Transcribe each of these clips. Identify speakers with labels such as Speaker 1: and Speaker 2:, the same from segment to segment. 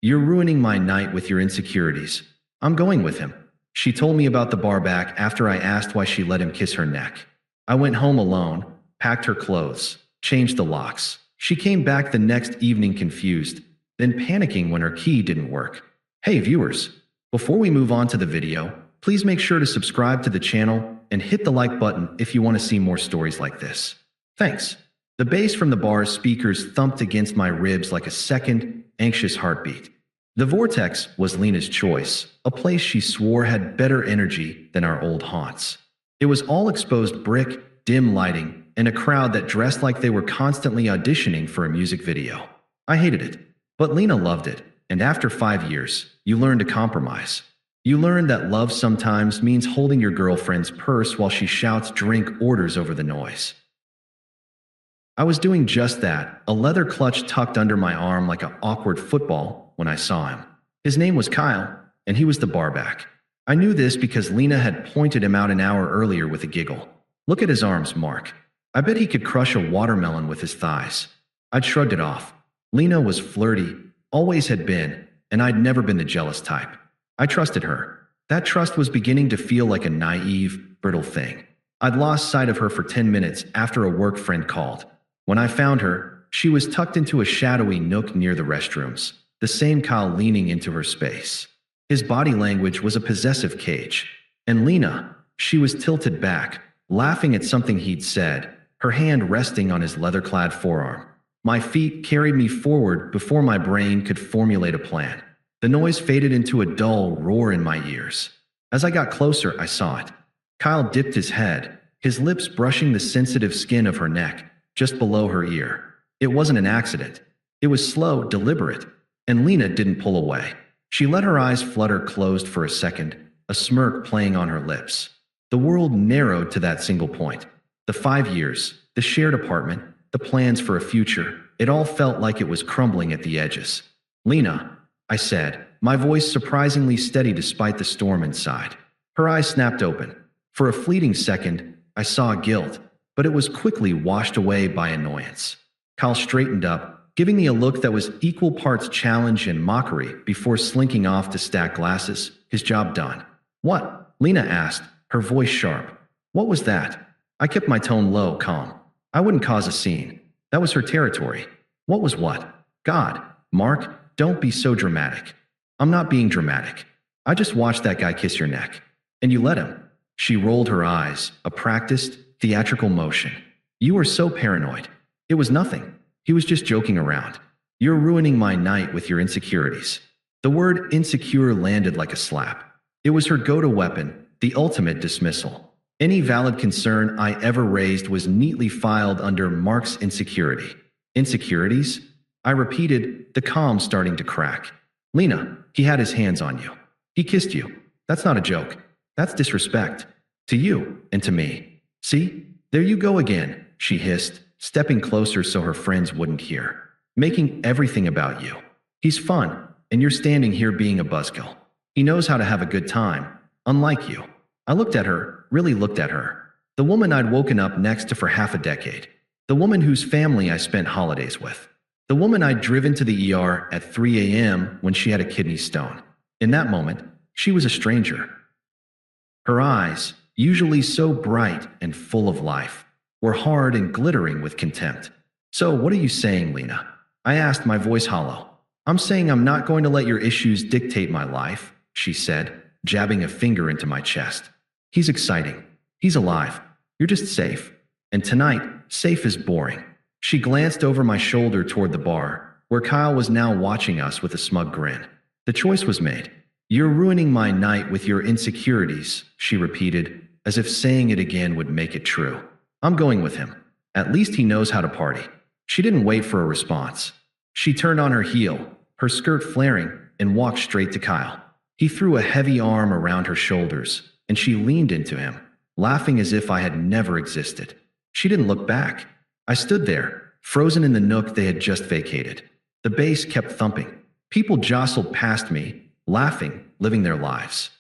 Speaker 1: You're ruining my night with your insecurities. I'm going with him. She told me about the bar back after I asked why she let him kiss her neck. I went home alone, packed her clothes, changed the locks. She came back the next evening confused, then panicking when her key didn't work. Hey viewers, before we move on to the video, please make sure to subscribe to the channel and hit the like button if you want to see more stories like this. Thanks. The bass from the bar's speakers thumped against my ribs like a second, anxious heartbeat. The Vortex was Lena's choice, a place she swore had better energy than our old haunts. It was all exposed brick, dim lighting, and a crowd that dressed like they were constantly auditioning for a music video. I hated it, but Lena loved it, and after 5 years, you learn to compromise. You learn that love sometimes means holding your girlfriend's purse while she shouts drink orders over the noise. I was doing just that, a leather clutch tucked under my arm like an awkward football, when I saw him. His name was Kyle, and he was the barback. I knew this because Lena had pointed him out an hour earlier with a giggle. Look at his arms, Mark. I bet he could crush a watermelon with his thighs. I'd shrugged it off. Lena was flirty, always had been, and I'd never been the jealous type. I trusted her. That trust was beginning to feel like a naive, brittle thing. I'd lost sight of her for 10 minutes after a work friend called. When I found her, she was tucked into a shadowy nook near the restrooms, the same Kyle leaning into her space. His body language was a possessive cage. And Lena, she was tilted back, laughing at something he'd said, her hand resting on his leather-clad forearm. My feet carried me forward before my brain could formulate a plan. The noise faded into a dull roar in my ears. As I got closer, I saw it. Kyle dipped his head, his lips brushing the sensitive skin of her neck, just below her ear. It wasn't an accident. It was slow, deliberate, and Lena didn't pull away. She let her eyes flutter closed for a second, a smirk playing on her lips. The world narrowed to that single point. The 5 years, the shared apartment, the plans for a future, it all felt like it was crumbling at the edges. Lena, I said, my voice surprisingly steady despite the storm inside. Her eyes snapped open. For a fleeting second, I saw guilt, but it was quickly washed away by annoyance. Kyle straightened up, giving me a look that was equal parts challenge and mockery before slinking off to stack glasses, his job done. What? Lena asked, her voice sharp. What was that? I kept my tone low, calm. I wouldn't cause a scene. That was her territory. What was what? God, Mark, don't be so dramatic. I'm not being dramatic. I just watched that guy kiss your neck. And you let him. She rolled her eyes, a practiced, theatrical motion. You were so paranoid. It was nothing. He was just joking around. You're ruining my night with your insecurities. The word insecure landed like a slap. It was her go-to weapon, the ultimate dismissal. Any valid concern I ever raised was neatly filed under Mark's insecurity. Insecurities? I repeated, the calm starting to crack. Lena, he had his hands on you. He kissed you. That's not a joke. That's disrespect. To you and to me. See? There you go again, she hissed, stepping closer so her friends wouldn't hear. Making everything about you. He's fun, and you're standing here being a buzzkill. He knows how to have a good time, unlike you. I looked at her, really looked at her. The woman I'd woken up next to for half a decade. The woman whose family I spent holidays with. The woman I'd driven to the ER at 3 a.m. when she had a kidney stone. In that moment, she was a stranger. Her eyes, usually so bright and full of life, were hard and glittering with contempt. So what are you saying, Lena? I asked, my voice hollow. I'm saying I'm not going to let your issues dictate my life, she said, jabbing a finger into my chest. He's exciting. He's alive. You're just safe. And tonight, safe is boring. She glanced over my shoulder toward the bar, where Kyle was now watching us with a smug grin. The choice was made. You're ruining my night with your insecurities, she repeated, as if saying it again would make it true. I'm going with him. At least he knows how to party. She didn't wait for a response. She turned on her heel, her skirt flaring, and walked straight to Kyle. He threw a heavy arm around her shoulders, and she leaned into him, laughing as if I had never existed. She didn't look back. I stood there, frozen in the nook they had just vacated. The bass kept thumping. People jostled past me, laughing, living their lives.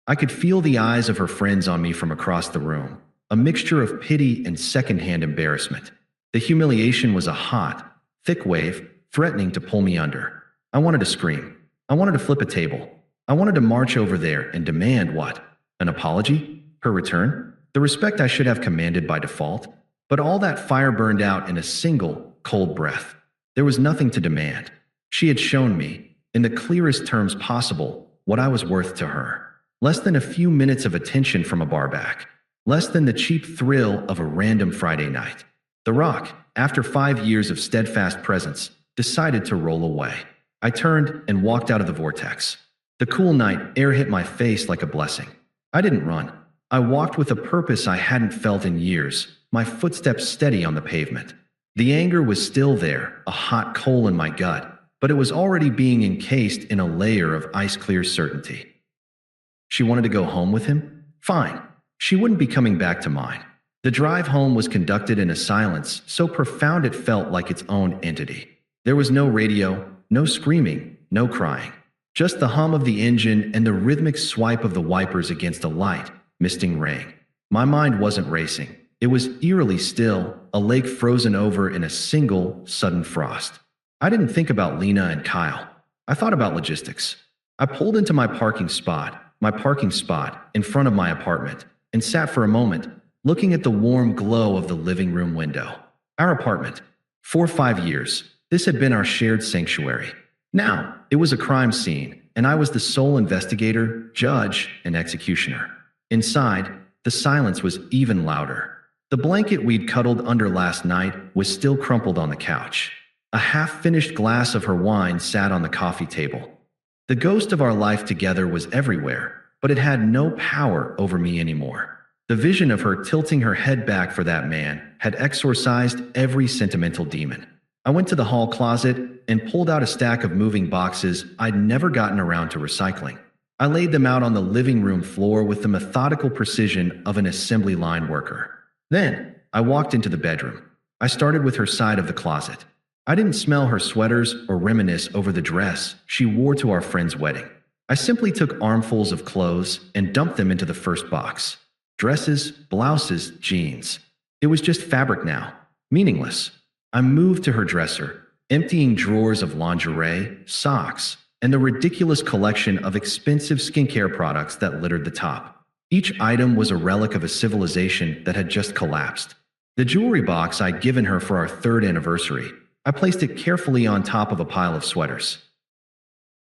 Speaker 1: I could feel the eyes of her friends on me from across the room, a mixture of pity and secondhand embarrassment. The humiliation was a hot, thick wave, threatening to pull me under. I wanted to scream. I wanted to flip a table. I wanted to march over there and demand what? An apology? Her return? The respect I should have commanded by default? But all that fire burned out in a single, cold breath. There was nothing to demand. She had shown me, in the clearest terms possible, what I was worth to her. Less than a few minutes of attention from a barback. Less than the cheap thrill of a random Friday night. The Rock, after 5 years of steadfast presence, decided to roll away. I turned and walked out of the vortex. The cool night air hit my face like a blessing. I didn't run. I walked with a purpose I hadn't felt in years, my footsteps steady on the pavement. The anger was still there, a hot coal in my gut, but it was already being encased in a layer of ice-clear certainty. She wanted to go home with him? Fine. She wouldn't be coming back to mine. The drive home was conducted in a silence so profound it felt like its own entity. There was no radio, no screaming, no crying. Just the hum of the engine and the rhythmic swipe of the wipers against a light, misting rain. My mind wasn't racing. It was eerily still, a lake frozen over in a single, sudden frost. I didn't think about Lena and Kyle. I thought about logistics. I pulled into my parking spot in front of my apartment, and sat for a moment, looking at the warm glow of the living room window. Our apartment. For 5 years, this had been our shared sanctuary. Now, it was a crime scene, and I was the sole investigator, judge, and executioner. Inside, the silence was even louder. The blanket we'd cuddled under last night was still crumpled on the couch. A half-finished glass of her wine sat on the coffee table. The ghost of our life together was everywhere, but it had no power over me anymore. The vision of her tilting her head back for that man had exorcised every sentimental demon. I went to the hall closet and pulled out a stack of moving boxes I'd never gotten around to recycling. I laid them out on the living room floor with the methodical precision of an assembly line worker. Then, I walked into the bedroom. I started with her side of the closet. I didn't smell her sweaters or reminisce over the dress she wore to our friend's wedding. I simply took armfuls of clothes and dumped them into the first box. Dresses, blouses, jeans. It was just fabric now. Meaningless. I moved to her dresser, emptying drawers of lingerie, socks, and the ridiculous collection of expensive skincare products that littered the top. Each item was a relic of a civilization that had just collapsed. The jewelry box I'd given her for our 3rd anniversary, I placed it carefully on top of a pile of sweaters.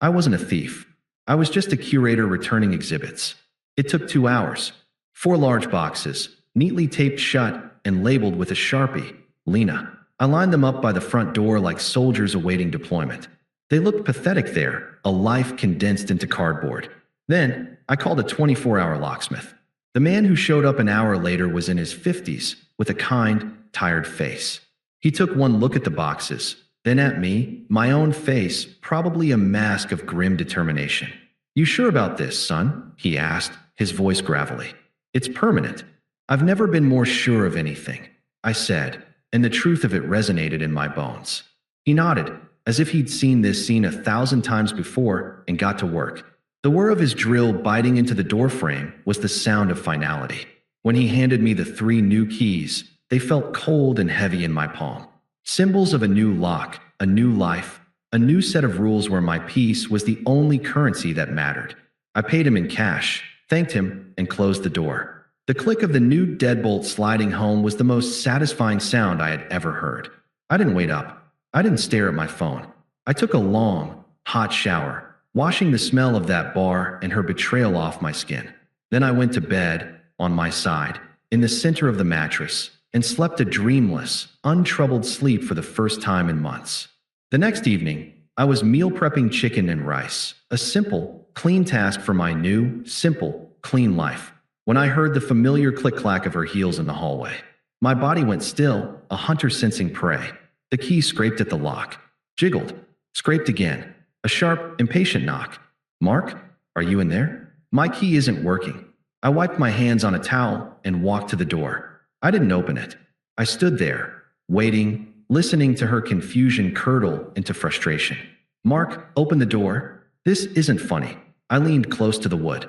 Speaker 1: I wasn't a thief. I was just a curator returning exhibits. It took 2 hours. 4 large boxes, neatly taped shut and labeled with a Sharpie, Lena. I lined them up by the front door like soldiers awaiting deployment. They looked pathetic there, a life condensed into cardboard. Then, I called a 24-hour locksmith. The man who showed up an hour later was in his 50s, with a kind, tired face. He took one look at the boxes, then at me, my own face, probably a mask of grim determination. "You sure about this, son?" he asked, his voice gravelly. "It's permanent." "I've never been more sure of anything," I said, and the truth of it resonated in my bones. He nodded, as if he'd seen this scene 1,000 times before, and got to work. The whir of his drill biting into the doorframe was the sound of finality. When he handed me the 3 new keys, they felt cold and heavy in my palm. Symbols of a new lock, a new life, a new set of rules where my peace was the only currency that mattered. I paid him in cash, thanked him, and closed the door. The click of the new deadbolt sliding home was the most satisfying sound I had ever heard. I didn't wait up. I didn't stare at my phone. I took a long, hot shower, washing the smell of that bar and her betrayal off my skin. Then I went to bed, on my side, in the center of the mattress, and slept a dreamless, untroubled sleep for the first time in months. The next evening, I was meal prepping chicken and rice, a simple, clean task for my new, simple, clean life, when I heard the familiar click-clack of her heels in the hallway. My body went still, a hunter sensing prey. The key scraped at the lock, jiggled, scraped again, a sharp, impatient knock. "Mark, are you in there?" My key isn't working. I wiped my hands on a towel and walked to the door. I didn't open it. I stood there, waiting, listening to her confusion curdle into frustration. "Mark, open the door. This isn't funny." I leaned close to the wood.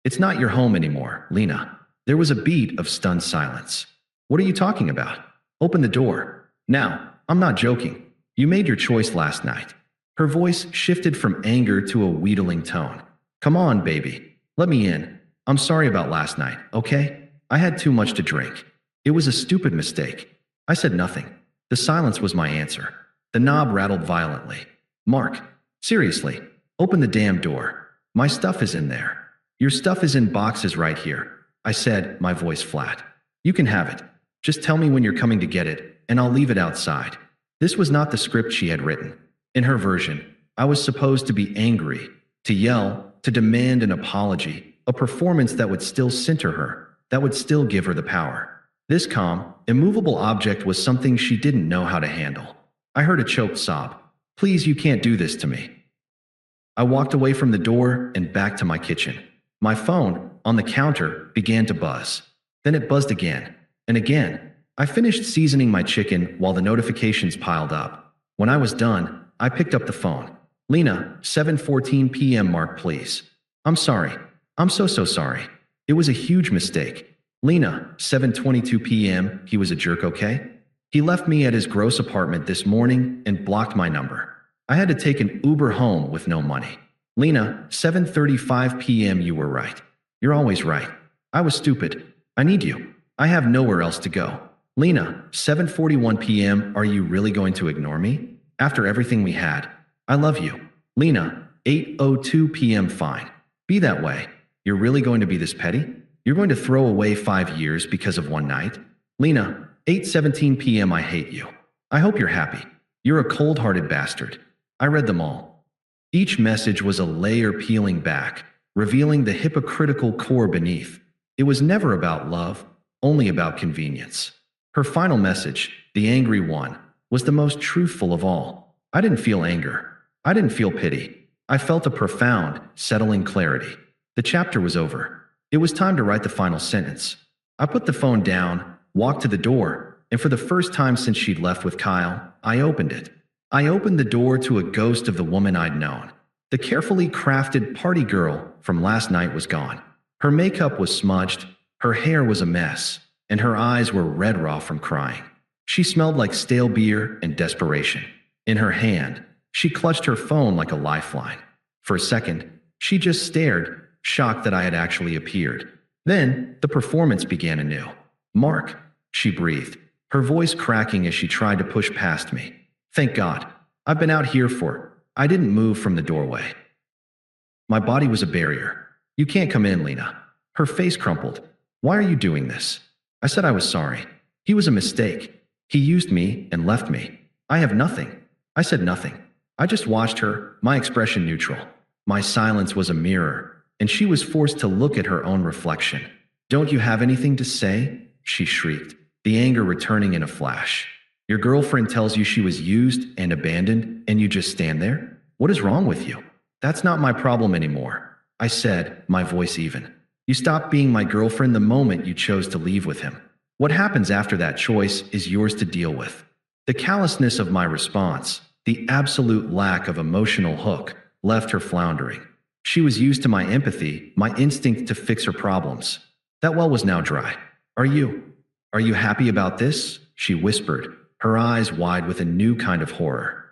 Speaker 1: "It's not your home anymore, Lena." There was a beat of stunned silence. "What are you talking about? Open the door. Now, I'm not joking. You made your choice last night. Her voice shifted from anger to a wheedling tone. Come on, baby. Let me in. I'm sorry about last night, okay? I had too much to drink. It was a stupid mistake. I said nothing. The silence was my answer. The knob rattled violently. Mark, seriously, open the damn door. My stuff is in there. Your stuff is in boxes right here, I said, my voice flat. You can have it. Just tell me when you're coming to get it, and I'll leave it outside. This was not the script she had written. In her version, I was supposed to be angry, to yell, to demand an apology, a performance that would still center her, that would still give her the power. This calm, immovable object was something she didn't know how to handle. I heard a choked sob. Please, you can't do this to me. I walked away from the door and back to my kitchen. My phone, on the counter, began to buzz. Then it buzzed again, and again. I finished seasoning my chicken while the notifications piled up. When I was done, I picked up the phone. Lena, 7:14 p.m. Mark, please. I'm sorry. I'm so sorry. It was a huge mistake. Lena, 7:22 p.m. He was a jerk, okay? He left me at his gross apartment this morning and blocked my number. I had to take an Uber home with no money. Lena, 7:35 p.m. You were right. You're always right. I was stupid. I need you. I have nowhere else to go. Lena, 7:41 p.m. Are you really going to ignore me? After everything we had. I love you. Lena, 8:02 p.m. Fine. Be that way. You're really going to be this petty? You're going to throw away 5 years because of one night? Lena, 8:17 p.m. I hate you. I hope you're happy. You're a cold-hearted bastard. I read them all. Each message was a layer peeling back, revealing the hypocritical core beneath. It was never about love, only about convenience. Her final message, the angry one, was the most truthful of all. I didn't feel anger. I didn't feel pity. I felt a profound, settling clarity. The chapter was over. It was time to write the final sentence. I put the phone down, walked to the door, and for the first time since she'd left with Kyle, I opened it. I opened the door to a ghost of the woman I'd known. The carefully crafted party girl from last night was gone. Her makeup was smudged, her hair was a mess, and her eyes were red raw from crying. She smelled like stale beer and desperation. In her hand, she clutched her phone like a lifeline. For a second, she just stared, shocked that I had actually appeared. Then, the performance began anew. Mark, she breathed, her voice cracking as she tried to push past me. Thank God. I've been out here for. I didn't move from the doorway. My body was a barrier. You can't come in, Lena. Her face crumpled. Why are you doing this? I said I was sorry. He was a mistake. He used me and left me. I have nothing. I said nothing. I just watched her, my expression neutral. My silence was a mirror, and she was forced to look at her own reflection. Don't you have anything to say? She shrieked, the anger returning in a flash. Your girlfriend tells you she was used and abandoned, and you just stand there? What is wrong with you? That's not my problem anymore, I said, my voice even. You stopped being my girlfriend the moment you chose to leave with him. What happens after that choice is yours to deal with. The callousness of my response, the absolute lack of emotional hook, left her floundering. She was used to my empathy, my instinct to fix her problems. That well was now dry. Are you happy about this? She whispered, her eyes wide with a new kind of horror.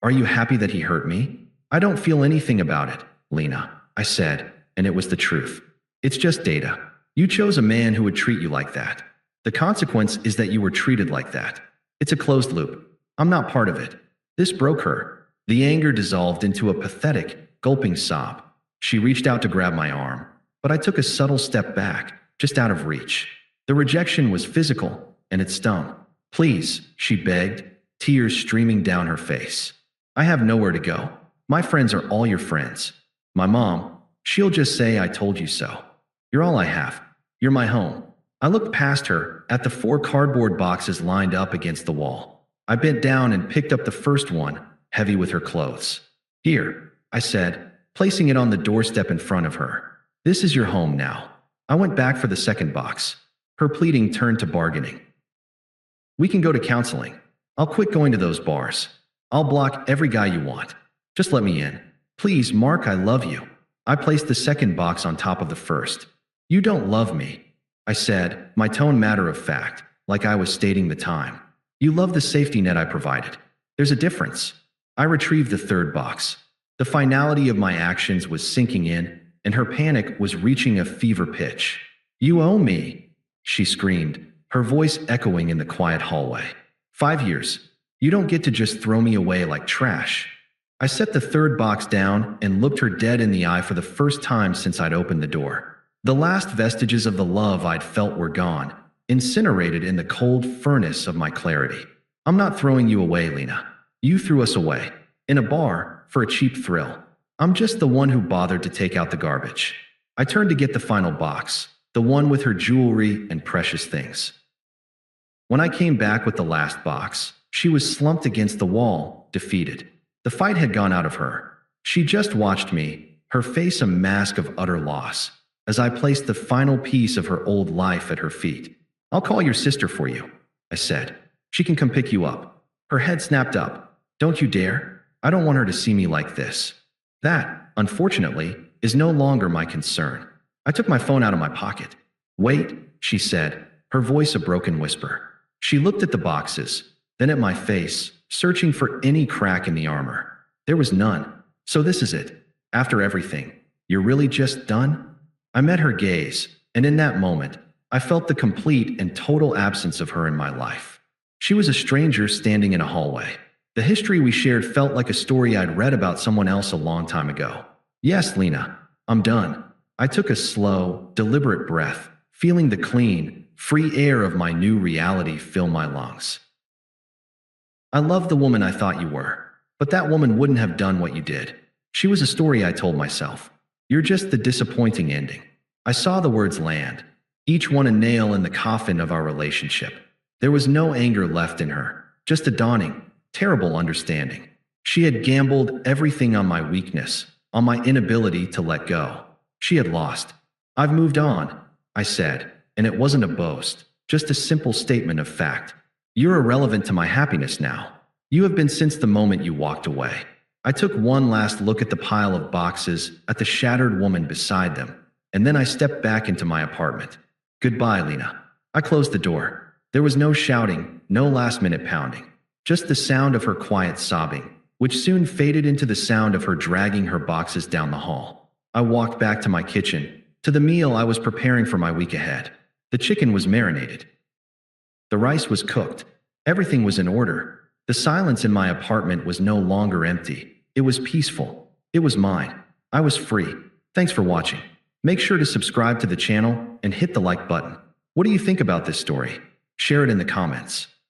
Speaker 1: Are you happy that he hurt me? I don't feel anything about it, Lena, I said, and it was the truth. It's just data. You chose a man who would treat you like that. The consequence is that you were treated like that. It's a closed loop. I'm not part of it. This broke her. The anger dissolved into a pathetic, gulping sob. She reached out to grab my arm, but I took a subtle step back, just out of reach. The rejection was physical, and it stung. Please, she begged, tears streaming down her face. I have nowhere to go. My friends are all your friends. My mom, she'll just say I told you so. You're all I have. You're my home. I looked past her, at the 4 cardboard boxes lined up against the wall. I bent down and picked up the first one, heavy with her clothes. Here, I said, placing it on the doorstep in front of her. This is your home now. I went back for the second box. Her pleading turned to bargaining. We can go to counseling. I'll quit going to those bars. I'll block every guy you want. Just let me in. Please, Mark, I love you. I placed the second box on top of the first. You don't love me, I said, my tone matter of fact, like I was stating the time. You love the safety net I provided. There's a difference. I retrieved the third box. The finality of my actions was sinking in, and her panic was reaching a fever pitch. "You owe me," she screamed, her voice echoing in the quiet hallway. 5 years. You don't get to just throw me away like trash." I set the third box down and looked her dead in the eye for the first time since I'd opened the door. The last vestiges of the love I'd felt were gone, incinerated in the cold furnace of my clarity. "I'm not throwing you away, Lena. You threw us away. In a bar, for a cheap thrill. I'm just the one who bothered to take out the garbage." I turned to get the final box, the one with her jewelry and precious things. When I came back with the last box, she was slumped against the wall, defeated. The fight had gone out of her. She just watched me, her face a mask of utter loss, as I placed the final piece of her old life at her feet. "I'll call your sister for you," I said. "She can come pick you up." Her head snapped up. "Don't you dare. I don't want her to see me like this." That, unfortunately, is no longer my concern. I took my phone out of my pocket. "Wait," she said, her voice a broken whisper. She looked at the boxes, then at my face, searching for any crack in the armor. There was none. "So this is it. After everything, you're really just done?" I met her gaze, and in that moment, I felt the complete and total absence of her in my life. She was a stranger standing in a hallway. The history we shared felt like a story I'd read about someone else a long time ago. "Yes, Lena, I'm done." I took a slow, deliberate breath, feeling the clean, free air of my new reality fill my lungs. "I love the woman I thought you were, but that woman wouldn't have done what you did. She was a story I told myself. You're just the disappointing ending." I saw the words land, each one a nail in the coffin of our relationship. There was no anger left in her, just a dawning, terrible understanding. She had gambled everything on my weakness, on my inability to let go. She had lost. "I've moved on," I said, and it wasn't a boast, just a simple statement of fact. "You're irrelevant to my happiness now. You have been since the moment you walked away." I took one last look at the pile of boxes, at the shattered woman beside them, and then I stepped back into my apartment. "Goodbye, Lena." I closed the door. There was no shouting, no last-minute pounding, just the sound of her quiet sobbing, which soon faded into the sound of her dragging her boxes down the hall. I walked back to my kitchen, to the meal I was preparing for my week ahead. The chicken was marinated. The rice was cooked. Everything was in order. The silence in my apartment was no longer empty. It was peaceful. It was mine. I was free. Thanks for watching. Make sure to subscribe to the channel and hit the like button. What do you think about this story? Share it in the comments.